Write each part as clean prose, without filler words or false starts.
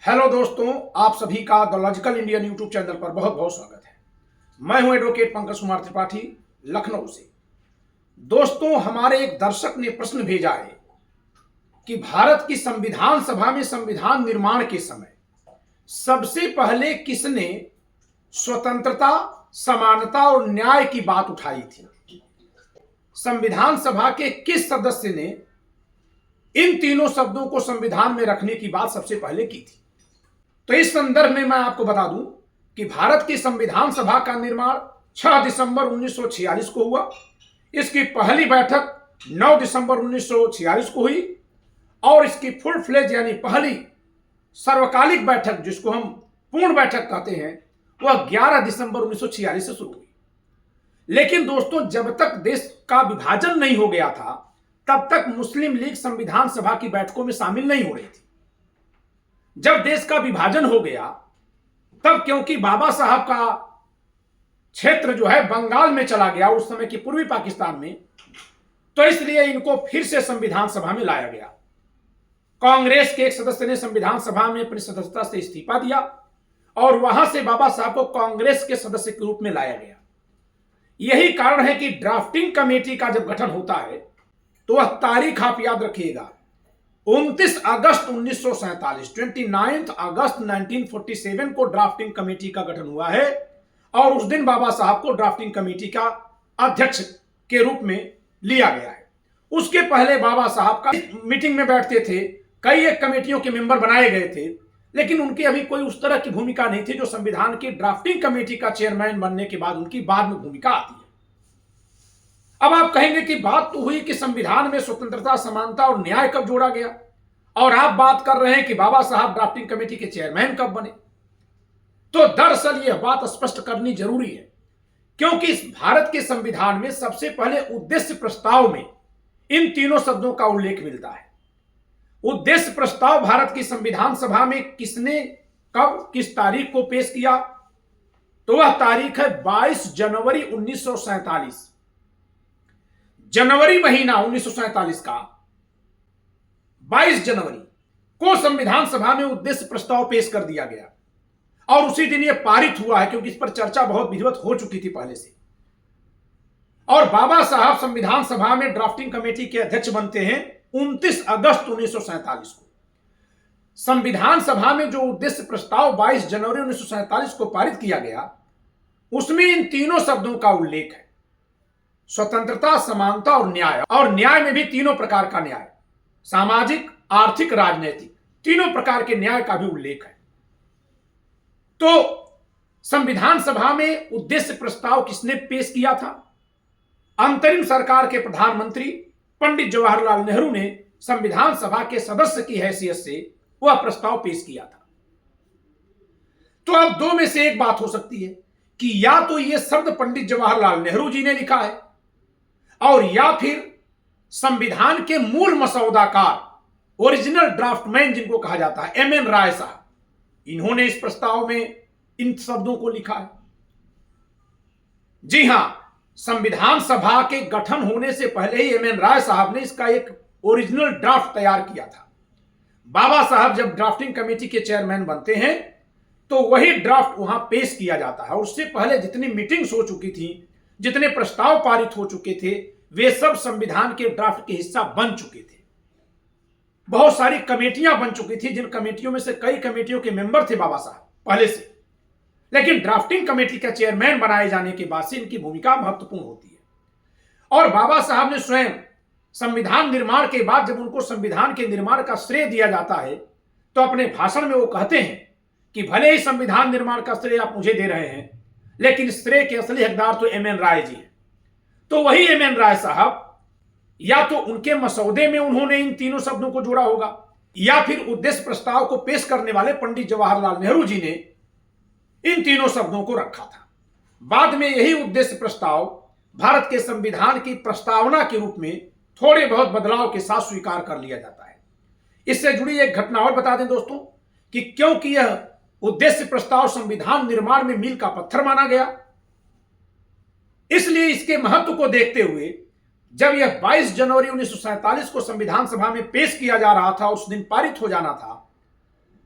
Hello दोस्तों, आप सभी का the logical Indian YouTube channel पर बहुत बहुत स्वागत है। मैं हूं एडवोकेट पंकज कुमार त्रिपाठी, लखनऊ से। दोस्तों, हमारे एक दर्शक ने प्रश्न भेजा है कि भारत की संविधान सभा में संविधान निर्माण के समय सबसे पहले किसने स्वतंत्रता, समानता और न्याय की बात उठाई थी। संविधान सभा के किस सदस्य ने इन तीनों शब्दों को संविधान में रखने की बात सबसे पहले की थी। तो इस संदर्भ में मैं आपको बता दूं कि भारत की संविधान सभा का निर्माण 6 दिसंबर 1946 को हुआ। इसकी पहली बैठक 9 दिसंबर 1946 को हुई और इसकी फुल फ्लेज यानी पहली सर्वकालिक बैठक, जिसको हम पूर्ण बैठक कहते हैं, वह 11 दिसंबर 1946 से शुरू हुई। लेकिन दोस्तों, जब तक देश का विभाजन नहीं हो गया था तब तक मुस्लिम लीग संविधान सभा की बैठकों में शामिल नहीं हो रही थी। जब देश का विभाजन हो गया तब क्योंकि बाबा साहब का क्षेत्र जो है बंगाल में चला गया, उस समय की पूर्वी पाकिस्तान में, तो इसलिए इनको फिर से संविधान सभा में लाया गया। कांग्रेस के एक सदस्य ने संविधान सभा में अपनी सदस्यता से इस्तीफा दिया और वहां से बाबा साहब को कांग्रेस के सदस्य के रूप में लाया गया। यही कारण है कि ड्राफ्टिंग कमेटी का जब गठन होता है तो वह तारीख आप याद रखिएगा, 29 अगस्त 1947, 29 अगस्त 1947 को ड्राफ्टिंग कमेटी का गठन हुआ है और उस दिन बाबा साहब को ड्राफ्टिंग कमेटी का अध्यक्ष के रूप में लिया गया है। उसके पहले बाबा साहब का मीटिंग में बैठते थे, कई एक कमेटियों के मेंबर बनाए गए थे, लेकिन उनकी अभी कोई उस तरह की भूमिका नहीं थी जो संविधान की ड्राफ्टिंग कमेटी का चेयरमैन बनने के बाद उनकी बाद में भूमिका आती है। अब आप कहेंगे कि बात तो हुई कि संविधान में स्वतंत्रता, समानता और न्याय कब जोड़ा गया, और आप बात कर रहे हैं कि बाबा साहब ड्राफ्टिंग कमेटी के चेयरमैन कब बने। तो दरअसल यह बात स्पष्ट करनी जरूरी है, क्योंकि इस भारत के संविधान में सबसे पहले उद्देश्य प्रस्ताव में इन तीनों शब्दों का उल्लेख मिलता है। उद्देश्य प्रस्ताव भारत की संविधान सभा में किसने कब किस तारीख को पेश किया, तो वह तारीख है 22 जनवरी 1947। जनवरी महीना 1947 का 22 जनवरी को संविधान सभा में उद्देश्य प्रस्ताव पेश कर दिया गया और उसी दिन यह पारित हुआ है, क्योंकि इस पर चर्चा बहुत विधिवत हो चुकी थी पहले से। और बाबा साहब संविधान सभा में ड्राफ्टिंग कमेटी के अध्यक्ष बनते हैं 29 अगस्त 1947 को। संविधान सभा में जो उद्देश्य प्रस्ताव 22 जनवरी 1947 को पारित किया गया, उसमें इन तीनों शब्दों का उल्लेख है, स्वतंत्रता, समानता और न्याय। और न्याय में भी तीनों प्रकार का न्याय, सामाजिक, आर्थिक, राजनीतिक, तीनों प्रकार के न्याय का भी उल्लेख है। तो संविधान सभा में उद्देश्य प्रस्ताव किसने पेश किया था? अंतरिम सरकार के प्रधानमंत्री पंडित जवाहरलाल नेहरू ने संविधान सभा के सदस्य की हैसियत से वह प्रस्ताव पेश किया था। तो अब दो में से एक बात हो सकती है कि या तो यह शब्द पंडित जवाहरलाल नेहरू जी ने लिखा है और या फिर संविधान के मूल मसौदाकार, ओरिजिनल ड्राफ्टमैन जिनको कहा जाता है, एम.एन. राय साहब, इन्होंने इस प्रस्ताव में इन शब्दों को लिखा है। जी हां, संविधान सभा के गठन होने से पहले ही एम.एन. राय साहब ने इसका एक ओरिजिनल ड्राफ्ट तैयार किया था। बाबा साहब जब ड्राफ्टिंग कमेटी के चेयरमैन बनते हैं तो वही ड्राफ्ट वहां पेश किया जाता है। उससे पहले जितनी मीटिंग्स हो चुकी थी, जितने प्रस्ताव पारित हो चुके थे, वे सब संविधान के ड्राफ्ट के हिस्सा बन चुके थे। बहुत सारी कमेटियां बन चुकी थी, जिन कमेटियों में से कई कमेटियों के मेंबर थे बाबा साहब पहले से, लेकिन ड्राफ्टिंग कमेटी का चेयरमैन बनाए जाने के बाद से इनकी भूमिका महत्वपूर्ण होती है। और बाबा साहब ने स्वयं संविधान निर्माण के बाद जब उनको संविधान के निर्माण का श्रेय दिया जाता है तो अपने भाषण में वो कहते हैं कि भले ही संविधान निर्माण का श्रेय आप मुझे दे रहे हैं, लेकिन श्रेय के असली हकदार तो एम.एन. राय जी हैं। तो वही एम.एन. राय साहब, या तो उनके मसौदे में उन्होंने इन तीनों शब्दों को जोड़ा होगा, या फिर उद्देश्य प्रस्ताव को पेश करने वाले पंडित जवाहरलाल नेहरू जी ने इन तीनों शब्दों को रखा था। बाद में यही उद्देश्य प्रस्ताव भारत के संविधान की प्रस्तावना के रूप में थोड़े बहुत बदलाव के साथ स्वीकार कर लिया जाता है। इससे जुड़ी एक घटना और बता दें दोस्तों कि क्योंकि यह उद्देश्य प्रस्ताव संविधान निर्माण में मील का पत्थर माना गया, इसलिए इसके महत्व को देखते हुए जब यह 22 जनवरी 1947 को संविधान सभा में पेश किया जा रहा था, उस दिन पारित हो जाना था,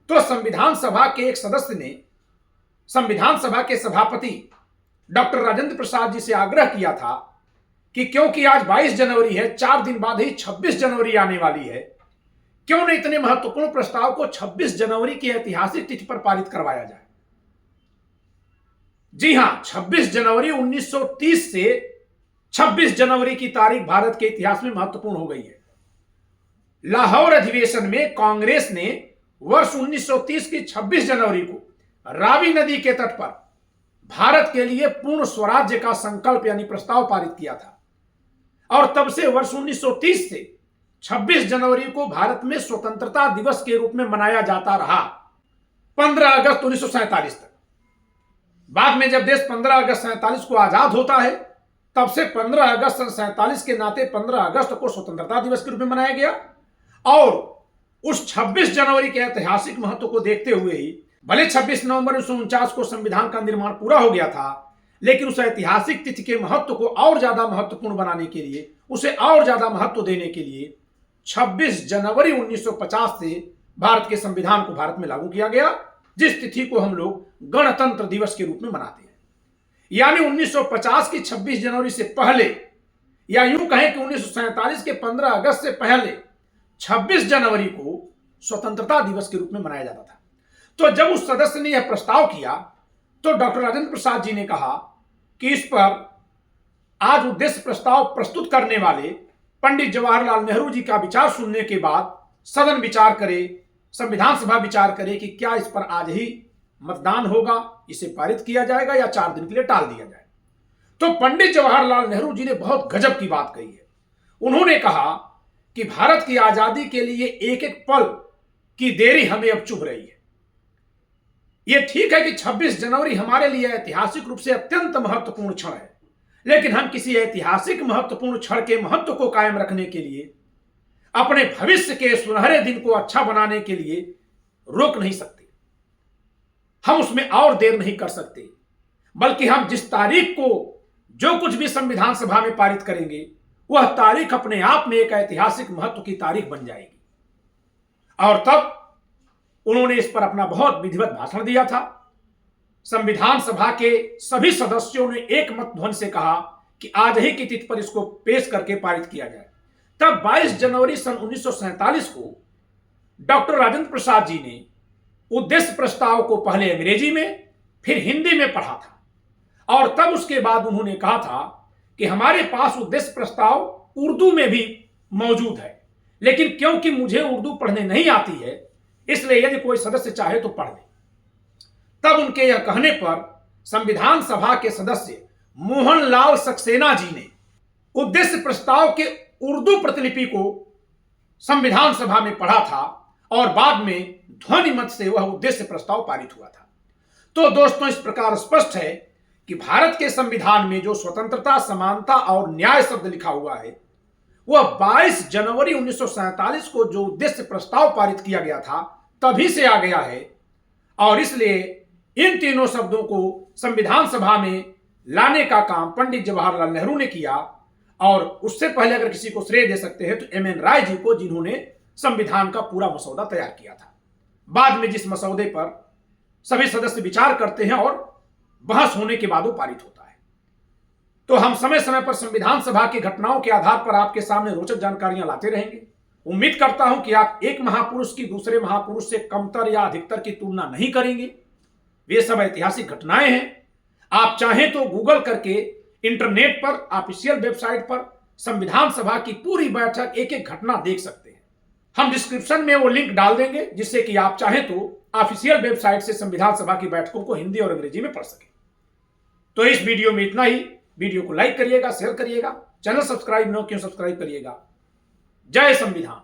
तो संविधान सभा के एक सदस्य ने संविधान सभा के सभापति डॉक्टर राजेंद्र प्रसाद जी से आग्रह किया था कि क्योंकि आज 22 जनवरी है, 4 दिन बाद ही 26 जनवरी आने वाली है, क्यों न इतने महत्वपूर्ण प्रस्ताव को 26 जनवरी की ऐतिहासिक तिथि पर पारित करवाया जाए। जी हां, 26 जनवरी 1930 से 26 जनवरी की तारीख भारत के इतिहास में महत्वपूर्ण हो गई है। लाहौर अधिवेशन में कांग्रेस ने वर्ष 1930 की 26 जनवरी को रावी नदी के तट पर भारत के लिए पूर्ण स्वराज्य का संकल्प यानी प्रस्ताव पारित किया था और तब से वर्ष 1930 से 26 जनवरी को भारत में स्वतंत्रता दिवस के रूप में मनाया जाता रहा 15 अगस्त 1947 तक। बाद में जब देश 15 अगस्त 47 को आजाद होता है, तब से 15 अगस्त 47 के नाते 15 अगस्त को स्वतंत्रता दिवस के रूप में मनाया गया और उस 26 जनवरी के ऐतिहासिक महत्व को देखते हुए ही भले 26 नवंबर 1949 को संविधान का निर्माण पूरा हो गया था, लेकिन उस ऐतिहासिक तिथि के महत्व को और ज्यादा महत्वपूर्ण बनाने के लिए, उसे और ज्यादा महत्व देने के लिए 26 जनवरी 1950 से भारत के संविधान को भारत में लागू किया गया, जिस तिथि को हम लोग गणतंत्र दिवस के रूप में मनाते हैं। यानी 1950 की 26 जनवरी से पहले, या यूं कहें कि 1947 के 15 अगस्त से पहले 26 जनवरी को स्वतंत्रता दिवस के रूप में मनाया जाता था। तो जब उस सदस्य ने यह प्रस्ताव किया तो डॉक्टर राजेंद्र प्रसाद जी ने कहा कि इस पर आज उद्देश्य प्रस्ताव प्रस्तुत करने वाले पंडित जवाहरलाल नेहरू जी का विचार सुनने के बाद सदन विचार करे, संविधान सभा विचार करे कि क्या इस पर आज ही मतदान होगा, इसे पारित किया जाएगा या 4 दिन के लिए टाल दिया जाए। तो पंडित जवाहरलाल नेहरू जी ने बहुत गजब की बात कही है। उन्होंने कहा कि भारत की आजादी के लिए एक एक पल की देरी हमें अब चुभ रही है। यह ठीक है कि 26 जनवरी हमारे लिए ऐतिहासिक रूप से अत्यंत महत्वपूर्ण क्षण है, लेकिन हम किसी ऐतिहासिक महत्वपूर्ण क्षण के महत्व को कायम रखने के लिए, अपने भविष्य के सुनहरे दिन को अच्छा बनाने के लिए रोक नहीं सकते। हम उसमें और देर नहीं कर सकते, बल्कि हम जिस तारीख को जो कुछ भी संविधान सभा में पारित करेंगे, वह तारीख अपने आप में एक ऐतिहासिक महत्व की तारीख बन जाएगी। और तब उन्होंने इस पर अपना बहुत विधिवत भाषण दिया था। संविधान सभा के सभी सदस्यों ने एक मत ध्वनि से कहा कि आज ही की तिथि पर इसको पेश करके पारित किया जाए। तब 22 जनवरी सन 1947 को डॉक्टर राजेंद्र प्रसाद जी ने उद्देश्य प्रस्ताव को पहले अंग्रेजी में फिर हिंदी में पढ़ा था और तब उसके बाद उन्होंने कहा था कि हमारे पास उद्देश्य प्रस्ताव उर्दू में भी मौजूद है, लेकिन क्योंकि मुझे उर्दू पढ़ने नहीं आती है, इसलिए यदि कोई सदस्य चाहे तो पढ़ ले। तब उनके यह कहने पर संविधान सभा के सदस्य मोहनलाल सक्सेना जी ने उद्देश्य प्रस्ताव के उर्दू प्रतिलिपि को संविधान सभा में पढ़ा था और बाद में ध्वनि मत से वह उद्देश्य प्रस्ताव पारित हुआ था। तो दोस्तों, इस प्रकार स्पष्ट है कि भारत के संविधान में जो स्वतंत्रता, समानता और न्याय शब्द लिखा हुआ है, वह 22 जनवरी 1947 को जो उद्देश्य प्रस्ताव पारित किया गया था तभी से आ गया है और इसलिए इन तीनों शब्दों को संविधान सभा में लाने का काम पंडित जवाहरलाल नेहरू ने किया। और उससे पहले अगर किसी को श्रेय दे सकते हैं तो एम.एन. राय जी को, जिन्होंने संविधान का पूरा मसौदा तैयार किया था। बाद में जिस मसौदे पर सभी सदस्य विचार करते हैं और बहस होने के बाद वो पारित होता है। तो हम समय समय पर संविधान सभा की घटनाओं के आधार पर आपके सामने रोचक जानकारियां लाते रहेंगे। उम्मीद करता हूं कि आप एक महापुरुष की दूसरे महापुरुष से कमतर या अधिकतर की तुलना नहीं करेंगे। वे सब ऐतिहासिक घटनाएं हैं। आप चाहें तो गूगल करके इंटरनेट पर ऑफिशियल वेबसाइट पर संविधान सभा की पूरी बैठक एक एक घटना देख सकते हैं। हम डिस्क्रिप्शन में वो लिंक डाल देंगे जिससे कि आप चाहें तो ऑफिशियल वेबसाइट से संविधान सभा की बैठकों को हिंदी और अंग्रेजी में पढ़ सकें। तो इस वीडियो में इतना ही। वीडियो को लाइक करिएगा, शेयर करिएगा, चैनल सब्सक्राइब न क्यों सब्सक्राइब करिएगा। जय संविधान।